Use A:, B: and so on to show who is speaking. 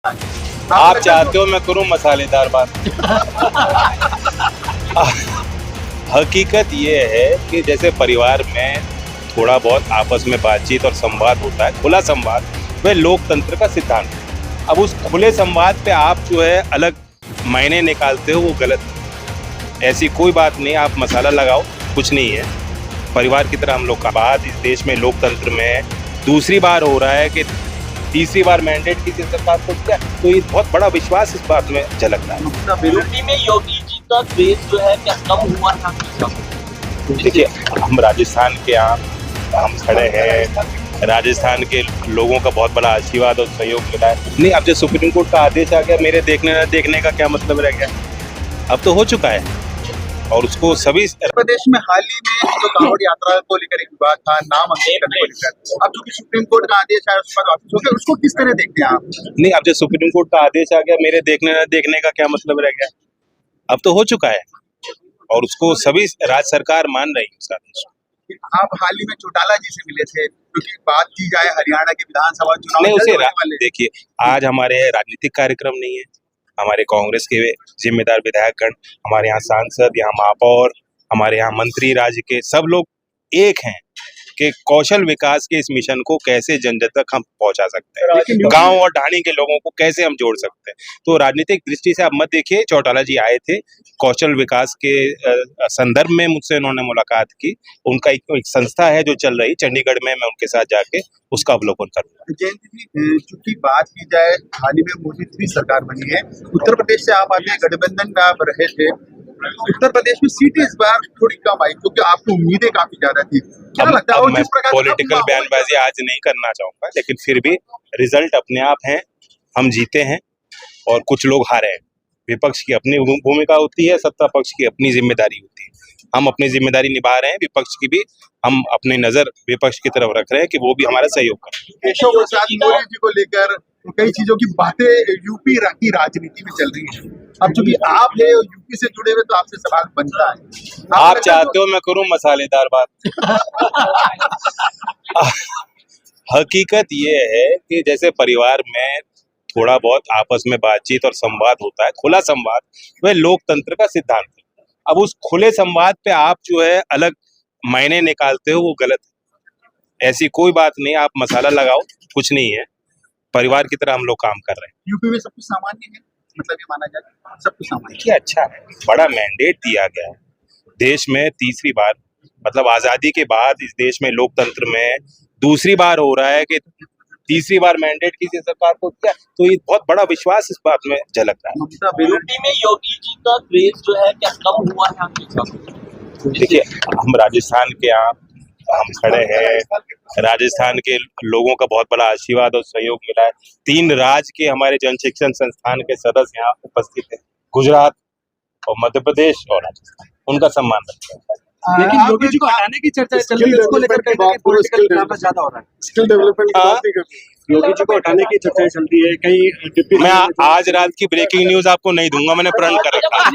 A: आप चाहते हो मैं करूं मसालेदार बात। हकीकत ये है कि जैसे परिवार में थोड़ा बहुत आपस में बातचीत और संवाद होता है, खुला संवाद, वह लोकतंत्र का सिद्धांत है। अब उस खुले संवाद पे आप जो है अलग मायने निकालते हो, वो गलत है। ऐसी कोई बात नहीं, आप मसाला लगाओ, कुछ नहीं है। परिवार की तरह हम लोग का बात इस देश में लोकतंत्र में दूसरी बार हो रहा है कि तीसरी बार मैंडेट किसी सरकार को दिया, तो ये बहुत बड़ा विश्वास इस बात में झलकता है।
B: यूपी में योगी जी का क्रेज जो है क्या कम हुआ था?
A: देखिए, हम राजस्थान के यहाँ हम खड़े हैं, राजस्थान के लोगों का बहुत बड़ा आशीर्वाद और सहयोग मिला है। नहीं, अब जो सुप्रीम कोर्ट का आदेश आ गया, मेरे देखने न देखने का क्या मतलब रह गया? अब तो हो चुका है और उसको सभी
C: प्रदेश में हाल ही में जो कांवड़ यात्रा को लेकर एक विवाद था, नाम अंकित करने को लेकर, अब जो कि सुप्रीम कोर्ट का आदेश आया उसके बाद वापस हो गया, उसको किस तरह देखते हैं आप?
A: नहीं, अब जो सुप्रीम कोर्ट का आदेश आ गया, मेरे देखने न देखने का क्या मतलब रह गया? अब तो हो चुका है और उसको सभी राज्य सरकार मान रही है उसका आदेश।
C: आप हाल ही में चौटाला जी से मिले थे, क्योंकि बात की जाए हरियाणा के विधानसभा चुनाव
A: नहीं,
C: जल्द होने वाले हैं।
A: देखिए, आज हमारे राजनीतिक कार्यक्रम नहीं है। हमारे कांग्रेस के जिम्मेदार विधायकगण, हमारे यहाँ सांसद, यहाँ महापौर, हमारे यहाँ मंत्री, राज्य के सब लोग एक हैं कि कौशल विकास के इस मिशन को कैसे जन जन तक हम पहुंचा सकते हैं, गांव और ढाणी के लोगों को कैसे हम जोड़ सकते हैं। तो राजनीतिक दृष्टि से आप मत देखिए, चौटाला जी आए थे, कौशल विकास के संदर्भ में मुझसे उन्होंने मुलाकात की। उनका एक संस्था है जो चल रही चंडीगढ़ में, मैं उनके साथ जाके उसका अवलोकन करूंगा।
C: जयंत जी, चूंकि बात की जाए हाल ही में मोदी की सरकार बनी है, उत्तर प्रदेश से आप आते हैं, गठबंधन में आप रहे थे, उत्तर प्रदेश में सीटें इस बार थोड़ी कम आई क्योंकि आपको उम्मीदें काफी ज्यादा थी। क्या लगता है? और
A: मैं
C: जिस प्रकार
A: पॉलिटिकल बयानबाजी आज नहीं करना चाहूंगा, लेकिन फिर भी रिजल्ट अपने आप हैं, हम जीते हैं और कुछ लोग हारे हैं। विपक्ष की अपनी भूमिका होती है, सत्ता पक्ष की अपनी जिम्मेदारी होती है। हम अपनी जिम्मेदारी निभा रहे हैं, विपक्ष की भी हम अपनी नजर विपक्ष की तरफ रख रहे हैं कि वो भी हमारा सहयोग करें।
C: केशव प्रसाद मौर्य जी को लेकर कई चीजों की बातें यूपी की राजनीति में चल रही है। अब चूंकि आप है यूपी से जुड़े हुए, तो आपसे सवाल बनता है,
A: आप चाहते हो मैं करूं मसालेदार बात। हकीकत ये है कि जैसे परिवार में थोड़ा बहुत आपस में बातचीत और संवाद होता है, खुला संवाद, वह लोकतंत्र का सिद्धांत है। अब उस खुले संवाद पे आप जो है अलग मायने निकालते हो, वो गलत है। ऐसी कोई बात नहीं, आप मसाला लगाओ, कुछ नहीं है। परिवार की तरह हम लोग काम कर रहे हैं।
C: यूपी में सब कुछ सामान्य है, मतलब ये माना जाए सब कुछ सामान्य
A: देखिए, अच्छा है, बड़ा मैंडेट दिया गया है देश में, तीसरी बार, मतलब आजादी के बाद इस देश में लोकतंत्र में दूसरी बार हो रहा है कि तीसरी बार मैंडेट किसी सरकार को दिया, तो ये बहुत बड़ा विश्वास इस बात में झलकता है।
B: यूपी में योगी जी का क्रेज जो है क्या कम हुआ है?
A: देखिए, हम राजस्थान के यहाँ हम खड़े हैं, राजस्थान के लोगों का बहुत बड़ा आशीर्वाद और सहयोग मिला है। 3 राज्य के हमारे जन शिक्षण संस्थान के सदस्य यहाँ उपस्थित हैं, गुजरात और मध्य प्रदेश और राजस्थान, उनका सम्मान रखते हैं।
D: लेकिन योगी जी को हटाने की चर्चा चल रही है, उसको लेकर कहीं ना कहीं पॉलिटिकल ड्रामा ज्यादा हो रहा है।
C: स्किल डेवलपमेंट
D: योगी जी को हटाने की चर्चा चल रही है, कहीं
A: मैं आज रात की ब्रेकिंग न्यूज आपको नहीं दूंगा, मैंने प्रण कर रखा है।